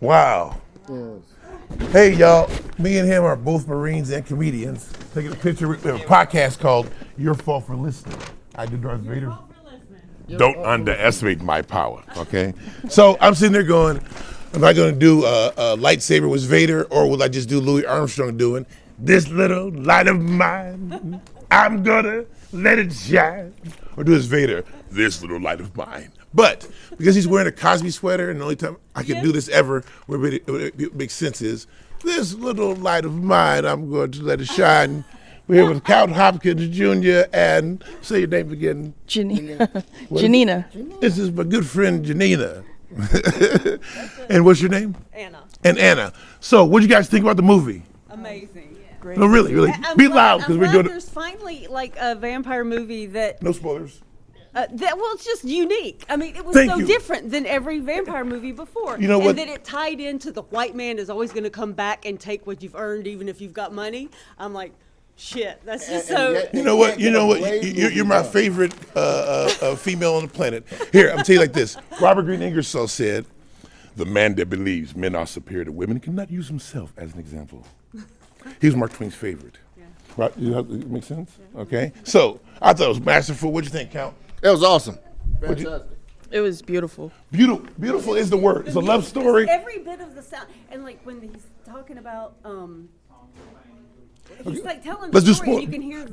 Wow. Yes. Hey, y'all. Me and him are both Marines and comedians. Taking a picture. We have a podcast called Your Fault for Listening. I do Darth Vader. Don't underestimate my power, okay? So I'm sitting there going, am I going to do a lightsaber with Vader, or will I just do Louis Armstrong doing, this little light of mine, I'm going to let it shine? Or do this Vader, this little light of mine. But because he's wearing a Cosby sweater, and the only time I can do this ever where it makes sense is, this little light of mine, I'm going to let it shine. We're here with Count Hopkins Jr. and say your name again. Janina. Janina. This is my good friend Janina. And what's your name? Anna. And Anna. So what do you guys think about the movie? Amazing. Great. No, really. Be loud because we're doing it. There's finally like a vampire movie that, No spoilers. it's just unique. I mean, it was Thank so you. different than every vampire movie before. You know what? And that it tied into the white man is always going to come back and take what you've earned, even if you've got money. I'm like, shit, that's just so. You know what? You're my favorite female on the planet. Here, I'm tell you like this. Robert Greene Ingersoll said, "The man that believes men are superior to women cannot use himself as an example." He was Mark Twain's favorite. Yeah. Right? It makes sense? Yeah. Okay. So I thought it was masterful. What'd you think, Count? That was awesome. Fantastic. It was beautiful. Beautiful is the word. It's a love story. Every bit of the sound, and like when he's talking about, he's like telling Let's the do story, and spoil- you can hear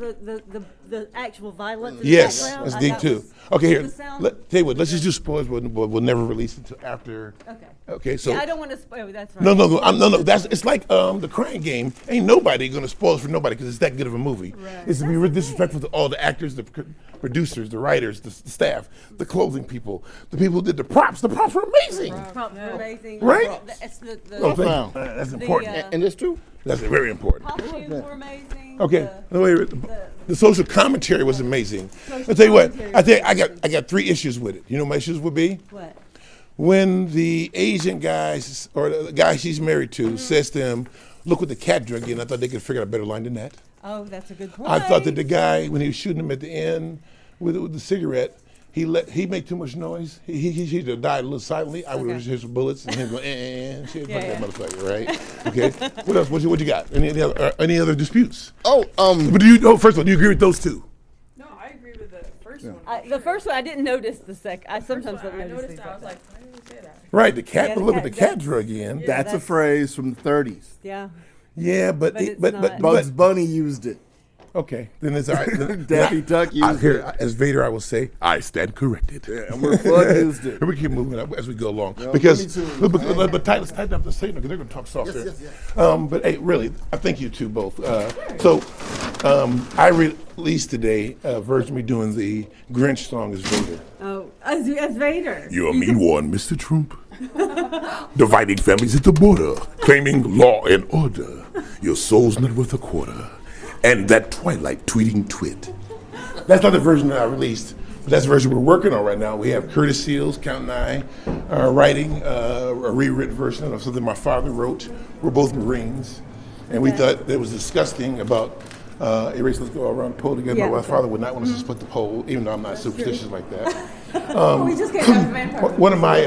the actual violence. In the Yes, background. that's I deep thought too. was- Okay, here. the sound- Tell you what. Let's just do spoilers. We'll never release it until after. Okay. Okay. So. Yeah, I don't want to spoil. That's right. No. That's it's like the Crying Game. Ain't nobody gonna spoil it for nobody because it's that good of a movie. Right. It's to be disrespectful to all the actors, the producers, the writers, the staff, the clothing people, the people who did the props. The props were amazing. Props are amazing. Right? It's the Oh, thank you. Profound. That's important. And it's true. That's very important. costumes were amazing. Okay. The The social commentary was amazing. Social I'll tell you what. commentary I got 3 issues with it. You know what my issues would be? what? When the Asian guys or the guy she's married to says to him, "Look what the cat drug in," I thought they could figure out a better line than that. Oh, that's a good point. I thought that the guy, when he was shooting him at the end with the cigarette, he made too much noise. He should have died a little silently. I would have hit some bullets and him going, shit, fuck that motherfucker, right? Okay. What else? What you got? Any other disputes? But first of all, do you agree with those two? No, I agree with the first one. The first one, I didn't notice the second. I sometimes don't I notice noticed the that. I was second. like, why did he say that? Right, the cat. Yeah, But the look cat- at the cat that's- drug in. Yeah. That's a that's- phrase from the 30s. Yeah. Yeah, but it's not. Bugs Bunny used it. okay, then it's all right. Daffy Duck used Here, it. as Vader, I will say, I stand corrected. Yeah, and we're Flood used it. And we keep moving up as we go along me because, too. but tighten up the statement because they're going to talk softer. Yes. But hey, really, I thank you two both. I released today a version of me doing the Grinch song as Vader. Oh, as Vader. You're a mean one, Mr. Trump. Dividing families at the border, claiming law and order. Your soul's not worth a quarter. And that Twilight tweeting twit. That's not the version that I released, but that's the version we're working on right now. We have Curtis Seals, Count and I, writing a rewritten version of something my father wrote. We're both Marines, and we thought it was disgusting about let's go around the pole together. Yeah. My father would not want us to split the pole, even though I'm not superstitious like that. We just came out of vampire. One of my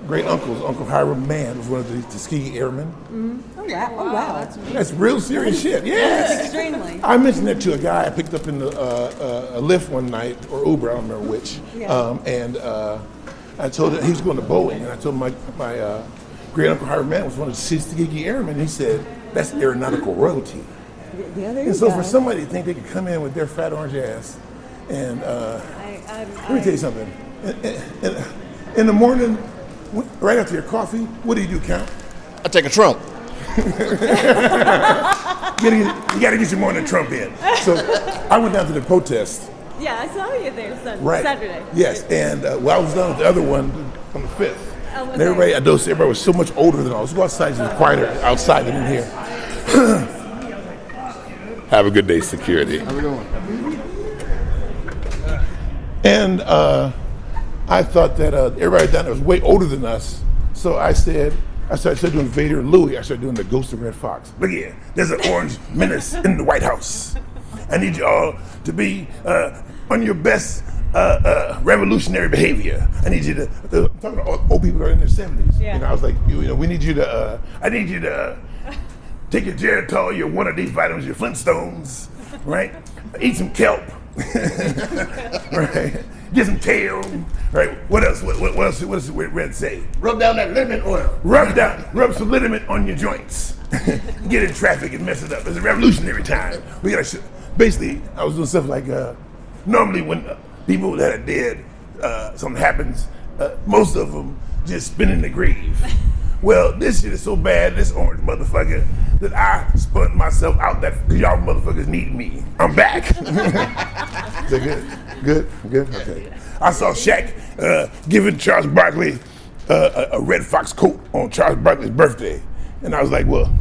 great uncles, Uncle Hiram Mann, was one of the Tuskegee Airmen. Oh wow. That's real serious shit. Yes. Extremely. I mentioned that to a guy I picked up in the a Lyft one night, or Uber, I don't remember which. Yeah. I told him he was going to Boeing, and I told him my great uncle Hiram Mann was one of the Tuskegee Airmen. And he said, "That's aeronautical royalty." Yeah, there And so for somebody to think they could come in with their fat orange ass, and let me tell you something. In the morning, right after your coffee, what do you do, Count? I take a Trump. You gotta get your morning Trump in. So I went down to the protest. Yeah, I saw you there Right. Saturday. Yes, and I was down with the other one on the 5th. Oh, And everybody, I noticed everybody was so much older than I was. Go outside, it's quieter outside than in here. Have a good day, security. How we doing? And I thought that everybody down there was way older than us. So I said, I started doing Vader and Louie. I started doing the Ghost of Red Fox. Look here, there's an orange menace in the White House. I need you all to be on your best revolutionary behavior. I need you to, I'm talking to old people that are in their 70s. Yeah. I was like, we need you to, I need you to take your Geritol, your one of these vitamins, your Flintstones, right? Eat some kelp, right? Get some kale, right? What else? What else? What does the red say? Rub down that lemon oil. Rub some liniment on your joints. Get in traffic and mess it up. It's a revolutionary time. We gotta basically. I was doing stuff like normally when people that are dead, something happens. Most of them just spin in the grave. Well, this shit is so bad, this orange motherfucker, that I spun myself out that y'all motherfuckers need me. I'm back. Is that good? Good? Okay. I saw Shaq giving Charles Barkley a Red Fox coat on Charles Barkley's birthday. And I was like, well,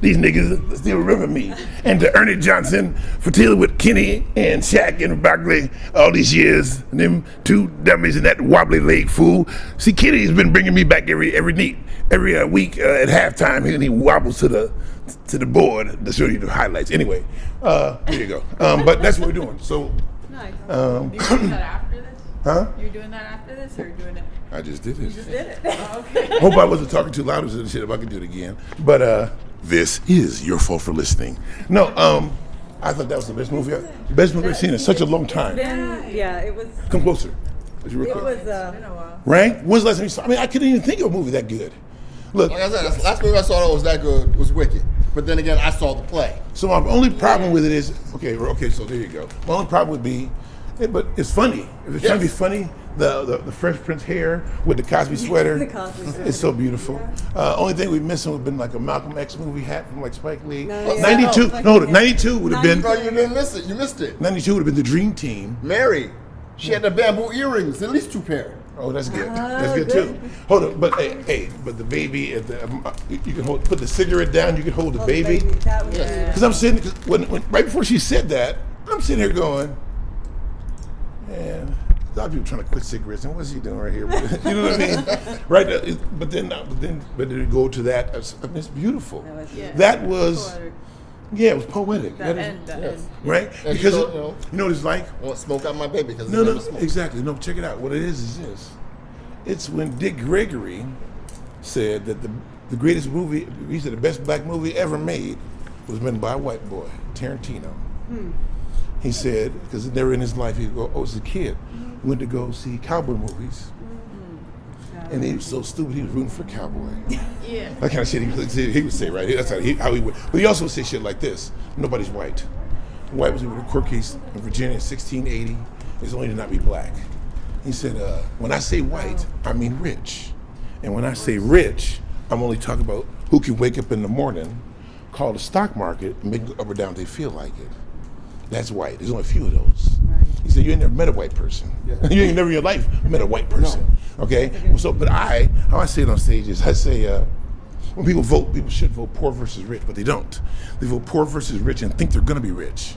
these niggas still remember me. And to Ernie Johnson for dealing with Kenny and Shaq and Barkley all these years, and them two dummies and that wobbly leg fool. See, Kenny's been bringing me back every week at halftime, and he wobbles to the board to show you the highlights. Anyway, here you go. But that's what we're doing. So, Nice. Are you doing that after this? huh? You're doing that after this, or you're doing it? I just did this. Did it? Oh, okay. Hope I wasn't talking too loud or some shit if I could do it again. But this is your fault for listening. No, I thought that was the best movie I've seen in such a long time. Yeah, it was. Come closer. Real quick. Been a while. Right? When's the last time you saw? I mean, I couldn't even think of a movie that good. Look, Like I said, the last movie I saw that was that good was Wicked. But then again, I saw the play. so my only problem with it is okay. So there you go. My only problem would be, but it's funny. If it's trying to be funny, the Fresh Prince hair with the Cosby sweater, The Cosby sweater. it's so beautiful. Only thing we're missing would have been like a Malcolm X movie hat from like Spike Lee. No, yeah. 92. No, No, 92 would have been. No, you didn't miss it. You missed it. 92 would have been the Dream Team. Mary, she had the bamboo earrings, at least 2 pair. Oh, that's good. That's good too. Hold on, but hey, but the baby, you can put the cigarette down. You can hold the baby. That was Because I'm sitting, when right before she said that, I'm sitting here going, man, a lot of people trying to quit cigarettes, and what's he doing right here? You know what I mean? Right? But then it go to that. I mean, it's beautiful. Yeah. That was, Poetic. yeah, it was poetic. That That end. is, That Yes. end. right? And Because so, you know what it's like. I want to smoke out my baby because No, never smoked. exactly. No, check it out. What it is this. It's when Dick Gregory said that the greatest movie, he said the best black movie ever made was made by a white boy, Tarantino. He said, because never in his life, he go, as a kid, went to go see cowboy movies. And he was so stupid, he was rooting for Cowboy. Yeah. That kind of shit he would say, right? That's how he would. But he also would say shit like this: nobody's white. White was in a court case in Virginia in 1680. It's only to not be black. He said, when I say white, I mean rich. And when I say rich, I'm only talking about who can wake up in the morning, call the stock market, and make it go up or down if they feel like it. That's white. There's only a few of those. He said, you ain't never met a white person. You ain't never in your life met a white person. Okay? So, but how I say it on stage is, I say, when people vote, people should vote poor versus rich, but they don't. They vote poor versus rich and think they're gonna be rich.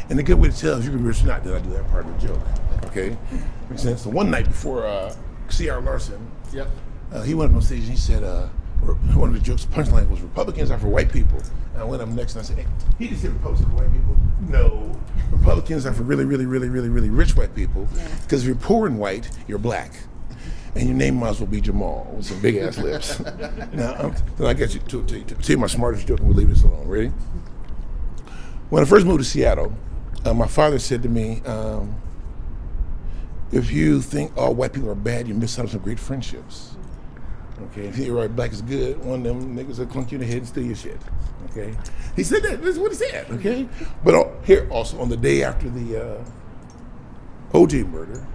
And the good way to tell if you're gonna be rich or not, then I do that part of the joke. Okay? Makes sense? So one night before C.R. Larson, Yep. he went up on stage and he said, one of the jokes, punchline was, Republicans are for white people. And I went up next and I said, hey, he just said Republicans are for white people. No, Republicans are for really, really, really, really, really rich white people. Because if you're poor and white, you're black. And your name might as well be Jamal with some big ass lips. Now, then I get you to tell you my smartest joke and we'll leave this alone. Ready? When I first moved to Seattle, my father said to me, if you think all white people are bad, you miss out on some great friendships. Okay, if you think black is good, one of them niggas will clunk you in the head and steal your shit. Okay, he said that. This is what he said. Okay, but here also on the day after the O.J. murder,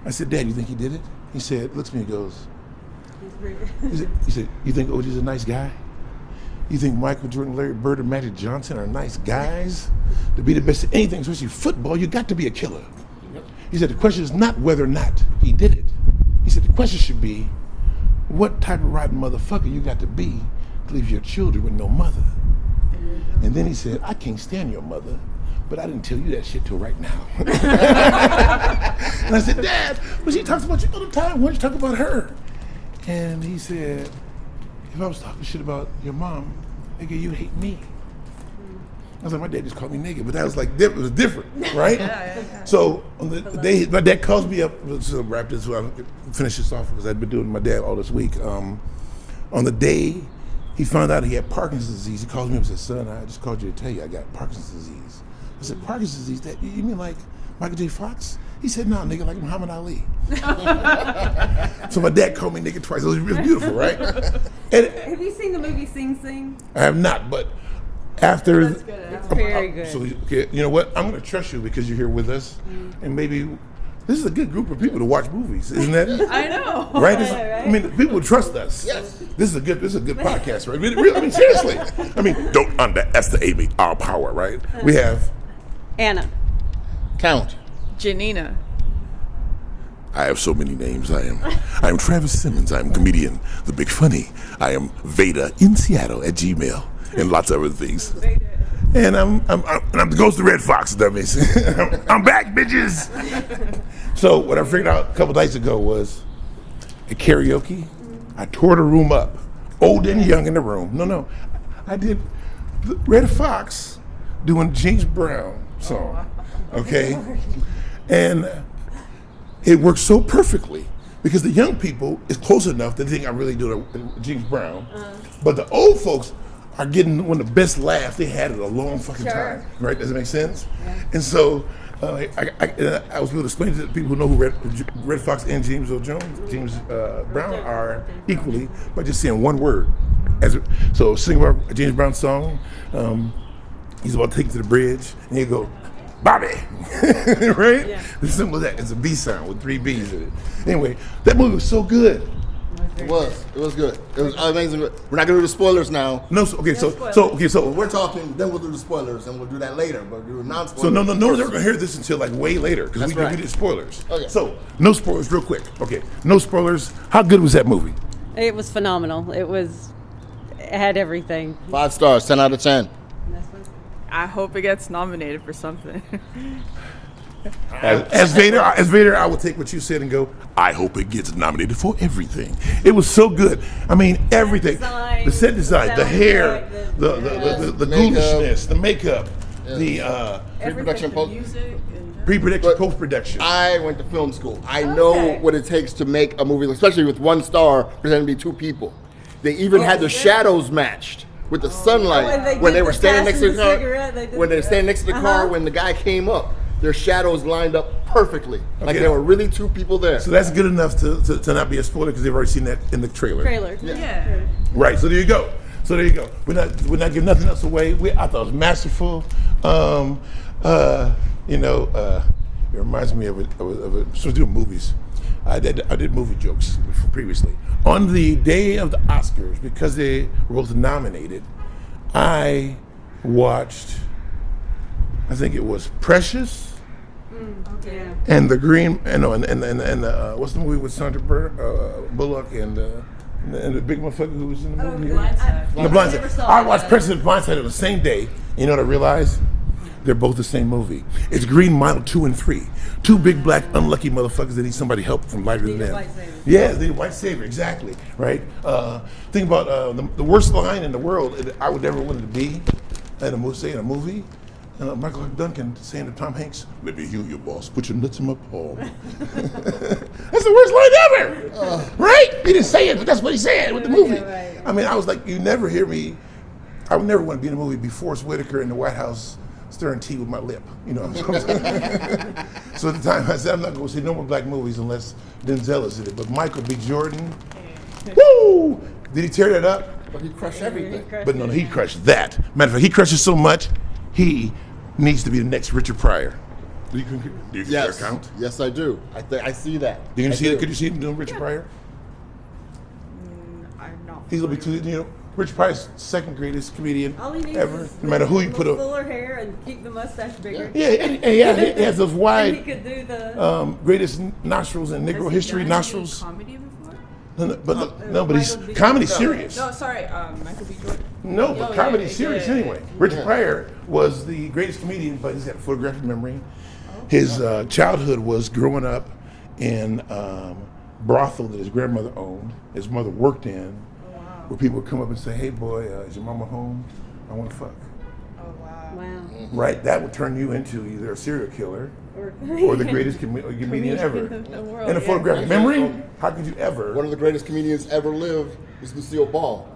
I said, Dad, you think he did it? He said, looks at me and goes, he said, you think O.J.'s a nice guy? You think Michael Jordan, Larry Bird, and Magic Johnson are nice guys? To be the best at anything, especially football, you got to be a killer. He said, the question is not whether or not he did it. He said, the question should be, what type of rotten motherfucker you got to be to leave your children with no mother? And then he said, I can't stand your mother, but I didn't tell you that shit till right now. And I said, Dad, but she talks about you all the time. Why don't you talk about her? And he said, if I was talking shit about your mom, nigga, you hate me. I was like, my dad just called me nigga, but that was like, it was different, right? Yeah. So on the day my dad calls me up, so wrap this, so I'll finish this off because I've been doing my dad all this week. On the day he found out he had Parkinson's disease, he calls me up and says, son, I just called you to tell you I got Parkinson's disease. I said, Parkinson's disease? That, you mean like Michael J. Fox? He said, no, nigga, like Muhammad Ali. So my dad called me nigga twice. It was beautiful, right? And Have you seen the movie Sing Sing? I have not, but after... That's good. It's very good. So, okay, you know what? I'm going to trust you because you're here with us. And maybe this is a good group of people to watch movies, isn't that? I know. Right? right. I mean, people trust us. Yes. This is a good podcast, right? Really, I mean, seriously. I mean, don't underestimate our power, right? We have... Anna. Count. Janina. I have so many names. I am Travis Simmons. I am comedian, the Big Funny. I am Vader in Seattle at Gmail and lots of other things. And I'm the ghost of Red Fox. That makes sense. I'm back, bitches. So what I figured out a couple nights ago was at karaoke, I tore the room up, old and young in the room. No, I did Red Fox doing James Brown song. Okay, and it works so perfectly because the young people is close enough that they think I really do James Brown, but the old folks are getting one of the best laughs they had in a long fucking time. Right? Does it make sense? Yeah. And so I was able to explain to the people who know who Red Fox and James Brown are equally by just saying one word. So sing about a James Brown song. He's about to take it to the bridge, and he go, Bobby, right? Yeah. It's simple as that. It's a B sound with 3 B's in it. Anyway, that movie was so good. It was good. It was amazing. We're not gonna do the spoilers now. No, so We're talking. Then we'll do the spoilers, and we'll do that later. But do non-spoilers. So no one's ever gonna hear this until like way later because we did spoilers. Okay. So no spoilers, real quick. Okay, no spoilers. How good was that movie? It was phenomenal. It had everything. 5 stars, 10 out of 10. I hope it gets nominated for something. As Vader, I will take what you said and go, I hope it gets nominated for everything. It was so good. I mean, everything. Design, the set design, the hair, effect, the ghoulishness, the makeup, Yeah. Pre-production, pre-production, post-production. I went to film school. I know what it takes to make a movie, especially with 1 star pretending to be 2 people. They even had the shadows matched with the sunlight when they were standing next to the car. When they were standing next to the car, when the guy came up, their shadows lined up perfectly, like there were really 2 people there. So that's good enough to not be a spoiler because they've already seen that in the trailer. Yeah. Right. So there you go. We're not giving nothing else away. I thought it was masterful. It reminds me of a. So doing movies. I did movie jokes previously. On the day of the Oscars, because they were both nominated, I watched, I think it was Precious and The Green, and what's the movie with Sandra Bullock and the big motherfucker who was in the movie? The Blind Side. I watched Precious and Blind Side on the same day. You know what I realized? They're both the same movie. It's Green Mile 2 and 3. 2 big black unlucky motherfuckers that need somebody help from lighter than them. Yeah, they need a white savior, exactly, right? Think about the worst line in the world I would ever want to be in a movie. Michael Duncan saying to Tom Hanks, "Let me heal your boss. Put your nuts in my palm." That's the worst line ever, right? He didn't say it, but that's what he said with the movie. I mean, I was like, you never hear me. I would never want to be in a movie be Forrest Whitaker in the White House stirring tea with my lip, you know what I'm saying? So at the time I said, I'm not going to see no more black movies unless Denzel is in it. But Michael B. Jordan, woo! Did he tear that up? But he crushed everything. But no, he crushed that. Matter of fact, he crushes so much, he needs to be the next Richard Pryor. Do you Yes. count? Yes, I do. I see that. Could you see him doing Richard Pryor? I'm not. He's going to be too, Richard Pryor's second greatest comedian All he needs ever. is No matter who you put up. fuller hair and keep the mustache bigger. Yeah, and he has those And he wide, could do the. greatest nostrils in Negro history nostrils. Comedy before? But he's comedy serious. No, sorry, Michael B. Jordan. No, but comedy serious yeah. anyway. Richard Pryor was the greatest comedian, but he's got photographic memory. His childhood was growing up in brothel that his grandmother owned. His mother worked in. where people would come up and say, "Hey, boy, is your mama home? I want to fuck." Wow. Right? That would turn you into either a serial killer or the greatest comedian ever. In a photographic memory, how could you ever? One of the greatest comedians ever lived is Lucille Ball,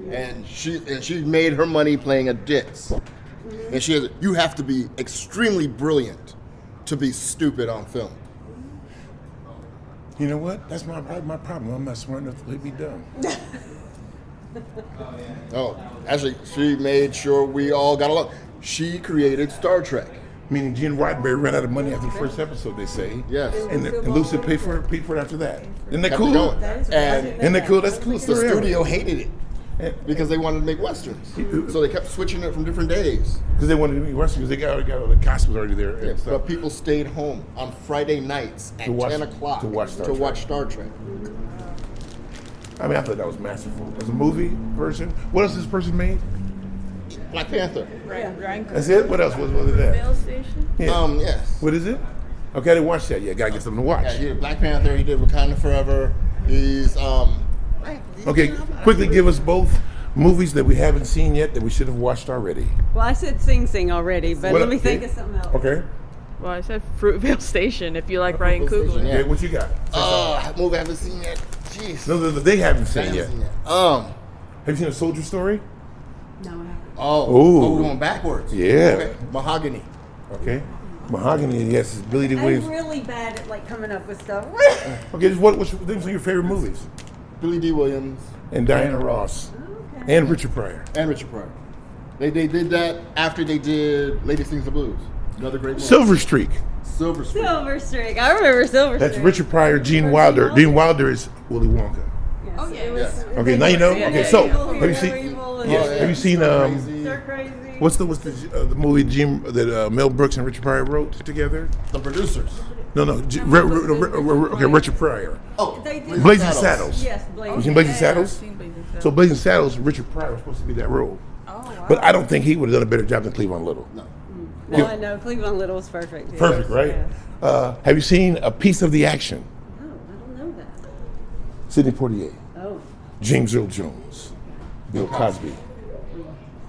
and she made her money playing a ditz. And she has, you have to be extremely brilliant to be stupid on film. You know what? That's my problem. I'm not smart enough to let me dumb. Oh, actually, she made sure we all got along. She created Star Trek. Meaning Gene Roddenberry ran out of money after the first episode, they say. Yes. And Lucid paid for it after that. Isn't that Kept it cool? going. And Isn't that cool? That's a cool the story. studio hated it because they wanted to make westerns, so they kept switching it from different days. Because they wanted to be Western, because they got all the costumes already there. Yeah, And stuff. but people stayed home on Friday nights at watch- 10 o'clock to watch Star Trek. I mean, I thought that was masterful. As a movie version, what else this person made? Black Panther. Ryan That's it? What else was it? Mail Station. Yeah. Yes. What is it? Okay, I didn't watch that yet. Gotta get something to watch. Yeah, he did Black Panther. He did Wakanda Forever. He's Okay, quickly give us both movies that we haven't seen yet that we should have watched already. Well, I said Sing Sing already, but What- let me think okay. of something else. Okay. Well, I said Fruitvale Station if you like Ryan Fruitvale Coogler. Station, Okay, what you got? that movie I haven't seen yet. Jeez. No, they haven't I seen haven't yet. seen yet. Have you seen A Soldier Story? No, I haven't. Ooh. We're going backwards. Yeah. Okay. Mahogany. Okay. Mahogany, yes, is Billy D. I'm Williams. really bad at like coming up with stuff. Okay, just what's some of your favorite movies? Billy D. Williams And Diana Ross. Okay. And Richard Pryor. and Richard Pryor. They did that after they did Lady Sings the Blues. Another great movie. Silver Streak. Silver Streak. Silver Streak. I remember Silver That's Streak. Richard Pryor, Gene Wilder. Gene Wilder is Willy Wonka. Yes, Oh, yeah. it was- Okay, now you know. Yeah, Okay, yeah, so yeah. have you seen? Yes. Have you seen They're crazy. what's the movie that Mel Brooks and Richard Pryor wrote together? The producers. No, okay, Richard Pryor. Oh, They did- Blazing Saddles. Yes, You Blazing. seen Blazing Yeah, Saddles? I've seen Blazing Saddles. So Blazing Saddles, Richard Pryor was supposed to be that role. Oh, wow. But I don't think he would have done a better job than Cleavon Little. No. No, I know. Cleveland Little was perfect. Yes. Perfect, right? Yeah. Have you seen A Piece of the Action? Oh, I don't know that. Sidney Poitier, Oh. James Earl Jones, Bill Cosby.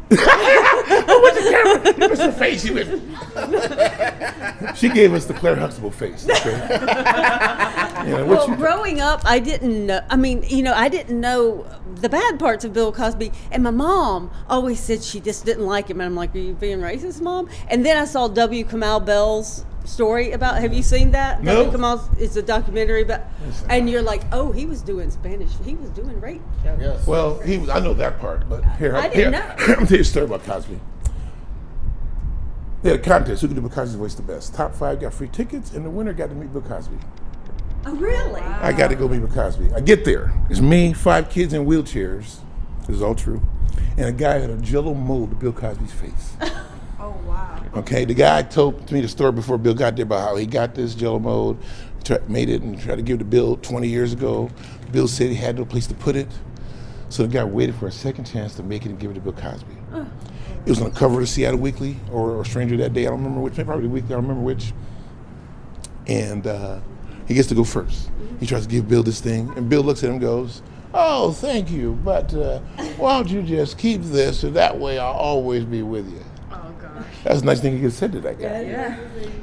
Oh, what's the camera? Give us the face you with. She gave us the Claire Huxtable face. Okay? Well, growing up, I didn't know. I mean, I didn't know the bad parts of Bill Cosby. And my mom always said she just didn't like him. And I'm like, are you being racist, Mom? And then I saw W. Kamau Bell's story about. Have you seen that? No. W. Kamau, it's a documentary about. And you're like, oh, he was doing Spanish. He was doing rape jokes. Yes. Well, I know that part, but here, I didn't know. I'm gonna tell you a story about Cosby. They had a contest. Who could do Bill Cosby's voice the best? Top 5 got free tickets, and the winner got to meet Bill Cosby. Oh, really? I got to go meet Bill Cosby. I get there. It's me, 5 kids in wheelchairs. This is all true. And a guy had a jello mold of Bill Cosby's face. Oh, wow. Okay, the guy told me the story before Bill got there about how he got this jello mold, made it and tried to give it to Bill 20 years ago. Bill said he had no place to put it. So the guy waited for a second chance to make it and give it to Bill Cosby. It was on the cover of the Seattle Weekly or Stranger that day. I don't remember which, probably the Weekly, I don't remember which. And he gets to go first. He tries to give Bill this thing, and Bill looks at him and goes, "Oh, thank you, but why don't you just keep this, so that way I'll always be with you." Oh gosh. That's a nice thing he could have said to that guy. Yeah.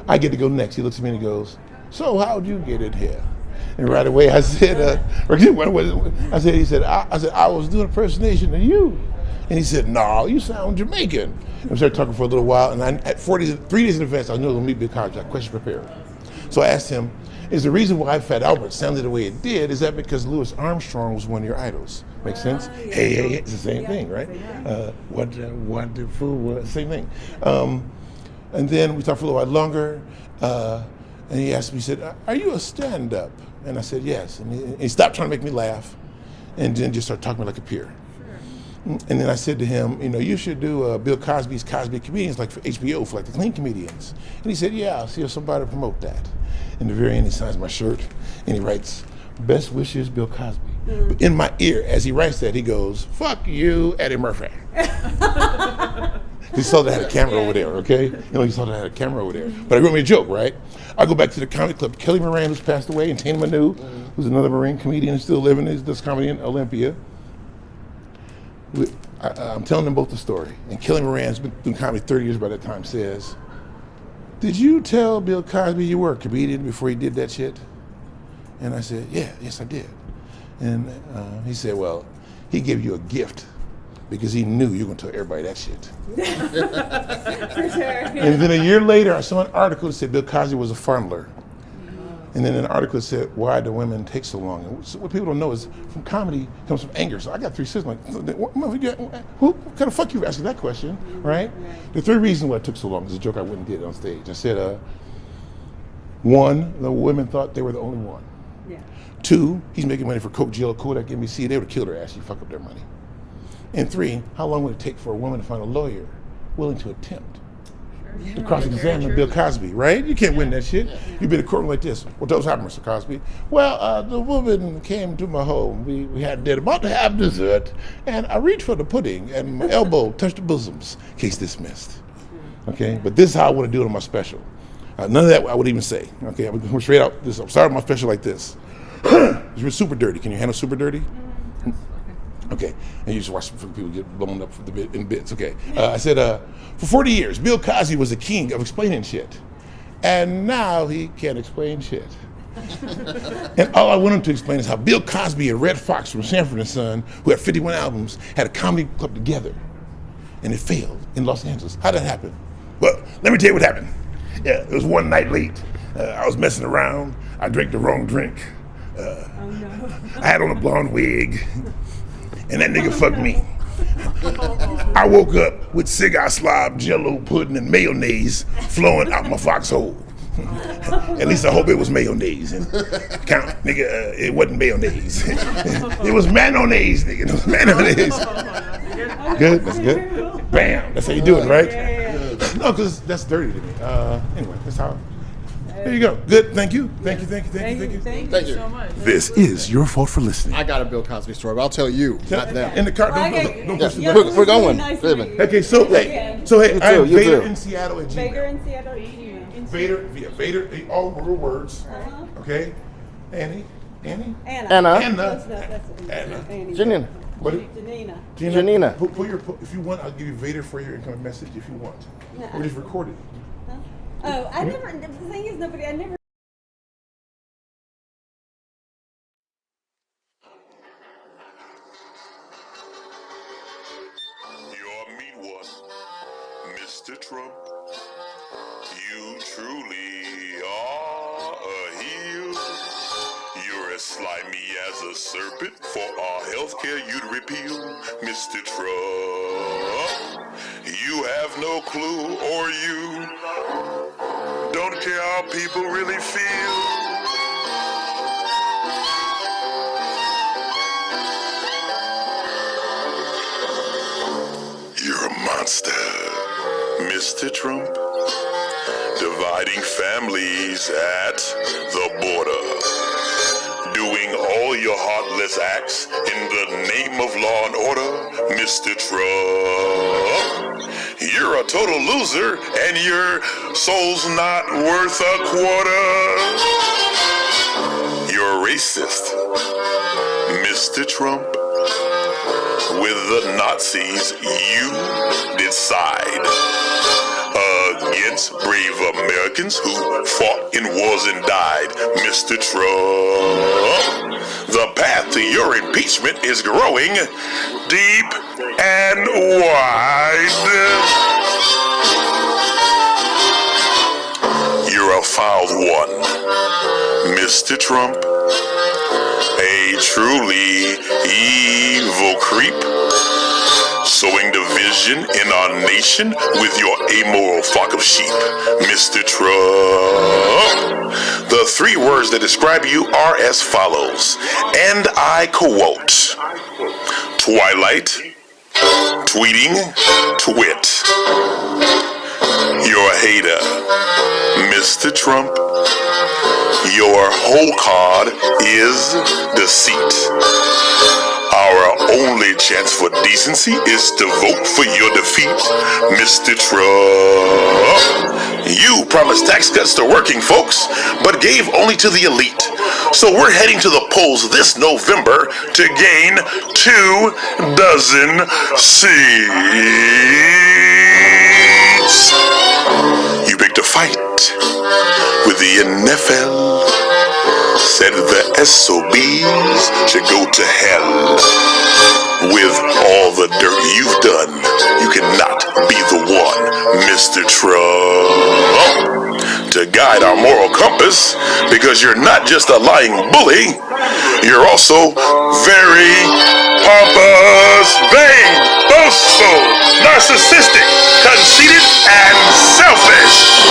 I get to go next. He looks at me and he goes, "So how'd you get it here?" And right away I said, he said, I was doing an impersonation of you. And he said, "No, you sound Jamaican." And we started talking for a little while, and at 3 days in advance, I knew I was going to meet Bill Cosby. I had questions prepared. So I asked him, is the reason why Fat Albert sounded the way it did, is that because Louis Armstrong was one of your idols? Makes sense? Yeah. Hey, it's the same thing, right? What a wonderful world, same thing. And then we talked for a little while longer, and he asked me, he said, "Are you a stand-up?" And I said, "Yes." And he stopped trying to make me laugh, and then just started talking to me like a peer. And then I said to him, you should do Bill Cosby's Cosby Comedians, like for HBO, for like the clean comedians. And he said, "Yeah, I'll see if somebody will promote that." In the very end, he signs my shirt, and he writes, "Best wishes, Bill Cosby." But in my ear, as he writes that, he goes, "Fuck you, Eddie Murphy." He saw that I had a camera over there, okay? He saw that I had a camera over there. But I wrote me a joke, right? I go back to the comedy club. Kelly Moran, who's passed away, and Tana Manu, who's another Marine comedian, still living, does comedy in Olympia. I'm telling them both the story. And Kelly Moran's been doing comedy 30 years by that time, says, did you tell Bill Cosby you were a comedian before he did that shit? And I said, yes, I did. And he said, well, he gave you a gift because he knew you were going to tell everybody that shit. For sure. And then a year later, I saw an article that said Bill Cosby was a fondler. And then an article that said, why do women take so long? And what people don't know is from comedy comes from anger. So I got 3 sisters. Like, who kind of fuck you asking that question, right? The 3rd reason why it took so long is a joke I went and did on stage. I said, 1, the women thought they were the only one. Yeah. 2, he's making money for Coke, Jill, Kodak, NBC. They would have killed her ass. She fuck up their money. And 3, how long would it take for a woman to find a lawyer willing to attempt to cross-examine Bill Cosby, right? You can't win that shit. You've been in a courtroom like this. What else happened, Mr. Cosby? Well, the woman came to my home. We had dinner, about to have dessert, and I reached for the pudding, and my elbow touched the bosoms. Case dismissed. Okay, but this is how I want to do it on my special. None of that I would even say. Okay, I'm going straight out. I'm starting my special like this. It's super dirty. Can you handle super dirty? Okay, and you just watch people get blown up in bits. Okay, I said, for 40 years, Bill Cosby was the king of explaining shit. And now he can't explain shit. And all I want him to explain is how Bill Cosby and Red Fox from Sanford & Son, who had 51 albums, had a comedy club together. And it failed in Los Angeles. How'd that happen? Well, let me tell you what happened. Yeah, it was one night late. I was messing around. I drank the wrong drink. I had on a blonde wig. And that nigga fucked me. I woke up with cigar slob, jello pudding, and mayonnaise flowing out my foxhole. At least I hope it was mayonnaise. And count, nigga, it wasn't mayonnaise. It was mayonnaise, nigga. It was mayonnaise. Good, that's good. Bam, that's how you do it, right? No, because that's dirty to me. Anyway, that's how. There you go. Good. Thank you. Thank you so much. This is Your Fault for Listening. I got a Bill Cosby story, but I'll tell you, not them. In the car. Don't push the button. We're going. Nice Wait a minute. Okay, so I'm you Vader too. in Seattle at Gmail. Vader in Seattle. Vader, all real words. Okay. Anna. Janina. What? Janina. If you want, I'll give you Vader for your incoming message if you want. Or just record it. Oh, I never. The thing is, I never. Your meat one, Mr. Trump. You truly are a heel. You're as slimy as a serpent. For our healthcare you'd repeal, Mr. Trump. You have no clue, or you don't care how people really feel. You're a monster, Mr. Trump. Dividing families at the border. Doing all your heartless acts in the name of law and order, Mr. Trump. You're a total loser and your soul's not worth a quarter. You're a racist, Mr. Trump. With the Nazis, you decide against brave Americans who fought in wars and died, Mr. Trump. The path to your impeachment is growing deep and wide. You're a foul one, Mr. Trump. A truly evil creep. Sowing division in our nation with your amoral flock of sheep, Mr. Trump. The 3 words that describe you are as follows, and I quote, Twilight, tweeting, twit. You're a hater, Mr. Trump. Your whole card is deceit. Our only chance for decency is to vote for your defeat, Mr. Trump. You promised tax cuts to working folks, but gave only to the elite. So we're heading to the polls this November to gain 24 seats. You picked a fight with the NFL. Said the SOBs should go to hell. With all the dirt you've done, you cannot be the one, Mr. Trump, to guide our moral compass, because you're not just a lying bully, you're also very pompous, vain, boastful, narcissistic, conceited, and selfish.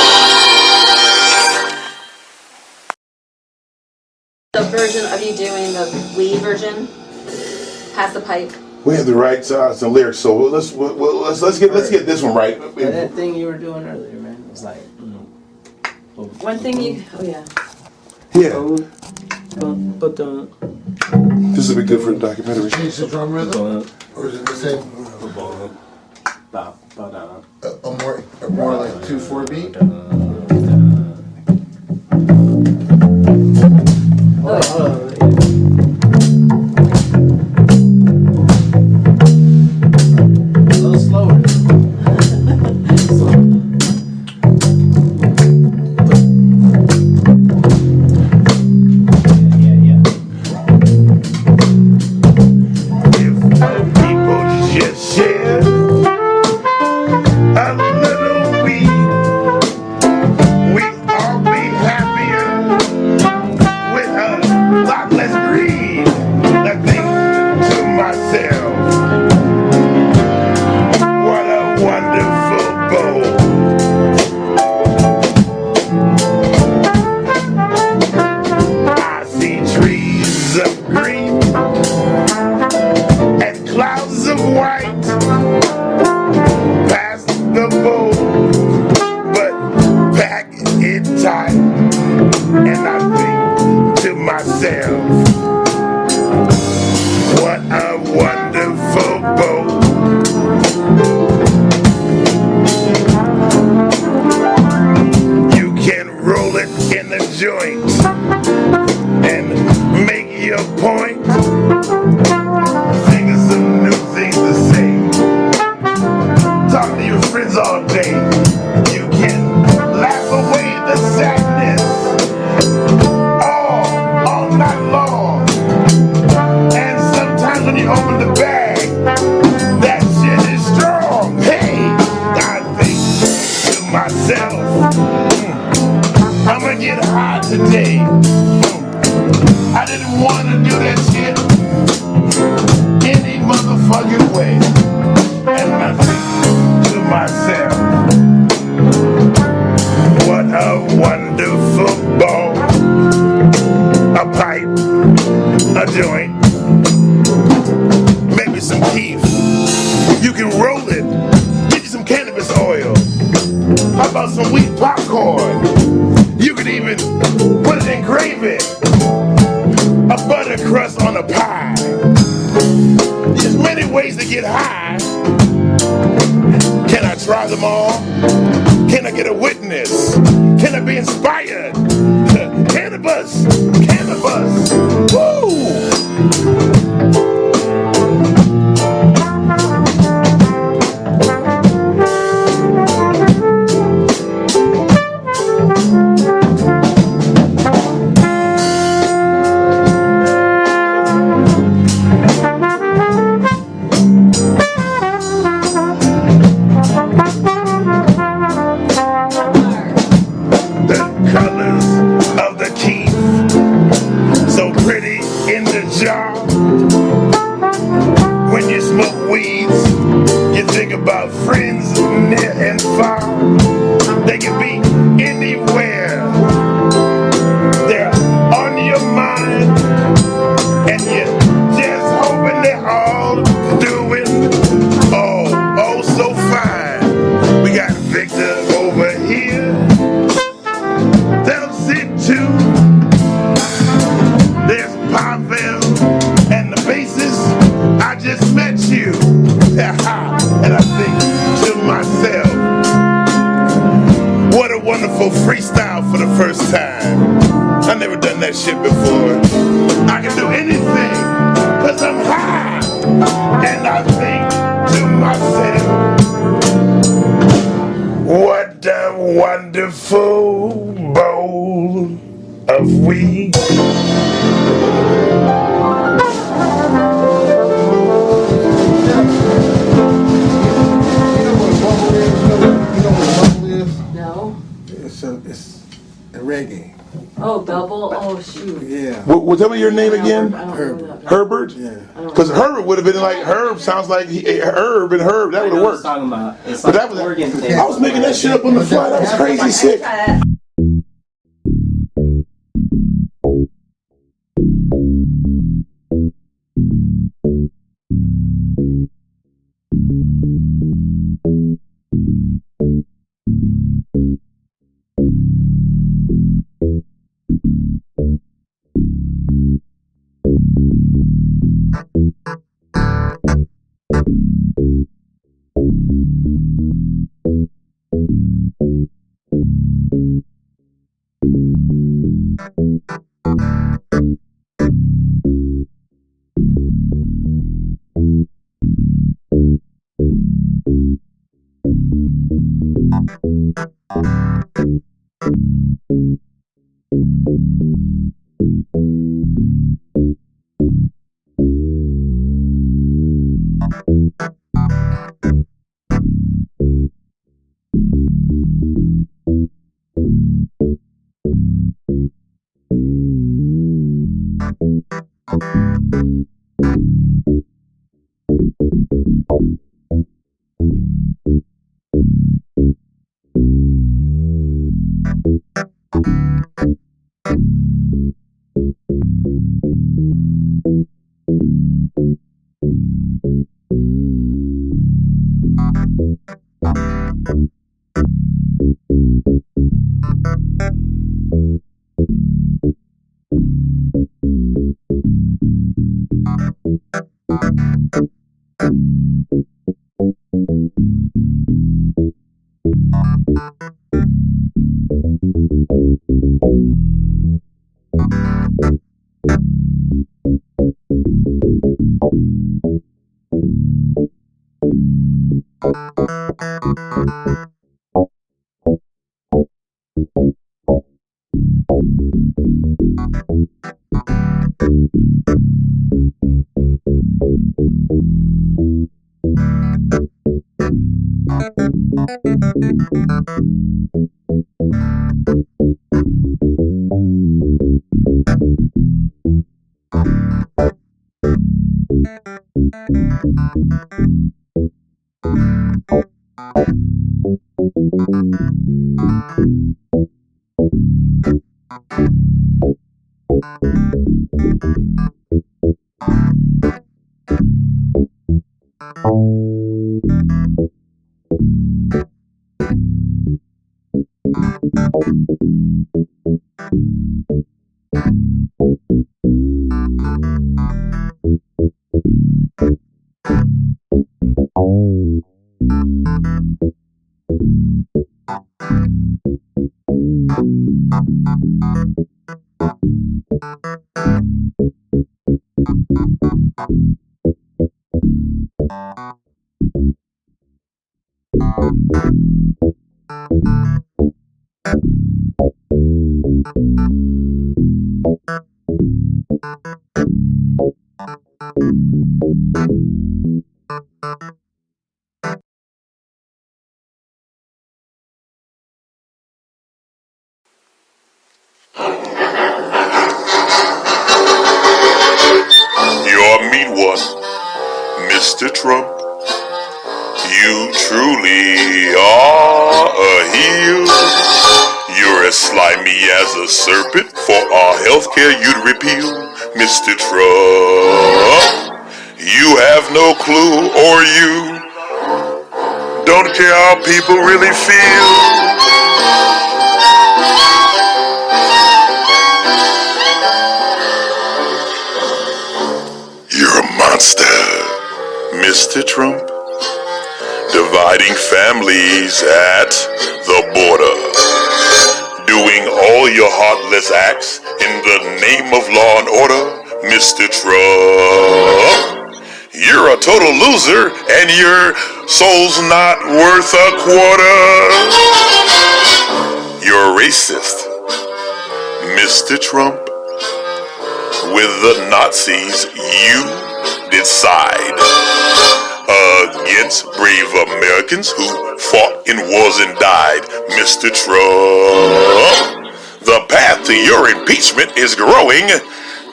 The version of you doing the lead version, Pass the Pipe. We have to write some lyrics, so let's get this one right. That thing you were doing earlier, man, was like, One thing you, Yeah. but This would be good for the documentary. Change the drum rhythm, or is it the same? A more like 2/4 beat. a little slower. If people just share a little weed, we all be happier with a lot less greed. I think to myself, what a wonderful bowl. I see trees of green and clouds of white past the bowl, but pack it tight. And I think to myself, what a wonderful bowl. You can roll it in the joint and make your point. Think of some new things to say. Talk to your friends all day. You can laugh away the sadness all night long. And sometimes when you open the bag, that shit is strong. Hey, I think to myself, I'ma get high today. I didn't want to do that shit any motherfucking way. And I think to myself, what a wonderful ball. A pipe, a joint, maybe some keef. You can roll it, get you some cannabis oil. How about some wheat popcorn? You can even put it in gravy. A butter crust on a pie. There's many ways to get high. Can I try them all? Can I get a witness? Can I be inspired? Cannabis! Cannabis! Woo! The colors of the keef, so pretty in the jar. When you smoke weeds, you think about friends near and far. They can be anywhere. They're on your mind, and you're just hoping they're all doing oh so fine. We got Victor over here. They'll sit too. There's Pavel and the bassist. that shit before. I can do anything, cause I'm high. And I think to myself, what a wonderful bowl of weed. No. It's a reggae. Oh, double. Oh, shoot. Yeah. What tell me your name again? Herbert. Herbert? Yeah. Because Herbert would have been like Herb. Sounds like Herb and Herb. That would have worked. Talking about. It's But like that was organ thing. I was making that shit up on the fly. That was crazy sick. Your meat one, Mr. Trump. You truly are a heel. You're as slimy as a serpent. For our healthcare you'd repeal, Mr. Trump. You have no clue, or you don't care how people really feel. You're a monster, Mr. Trump. Dividing families at the border. Doing all your heartless acts in the name of law and order, Mr. Trump, you're a total loser and your soul's not worth a quarter. You're a racist, Mr. Trump. With the Nazis, you did side against brave Americans who fought in wars and died, Mr. Trump. The path to your impeachment is growing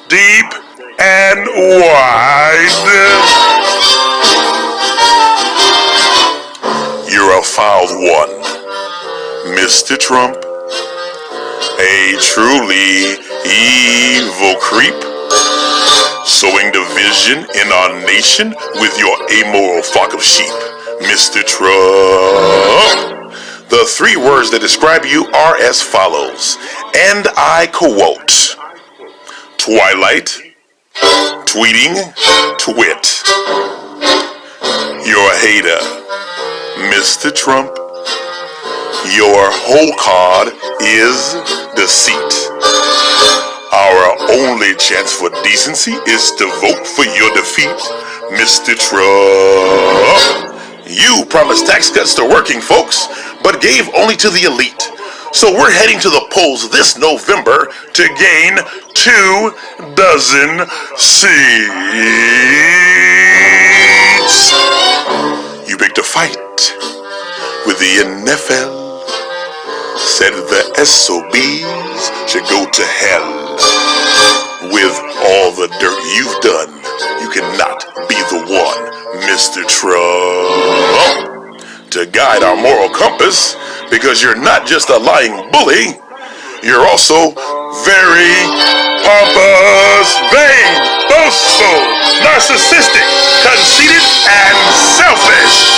deep and wide. You're a foul one, Mr. Trump. A truly evil creep, sowing division in our nation with your amoral flock of sheep, Mr. Trump. The 3 words that describe you are as follows, and I quote: Twilight, tweeting, twit. You're a hater, Mr. Trump. Your whole card is deceit. Our only chance for decency is to vote for your defeat, Mr. Trump. You promised tax cuts to working folks, but gave only to the elite. So we're heading to the polls this November to gain 2 dozen seats. You picked a fight with the NFL. Said the SOBs should go to hell. With all the dirt you've done, you cannot be the one, Mr. Trump, to guide our moral compass, because you're not just a lying bully, you're also very pompous, vain, boastful, narcissistic, conceited, and selfish.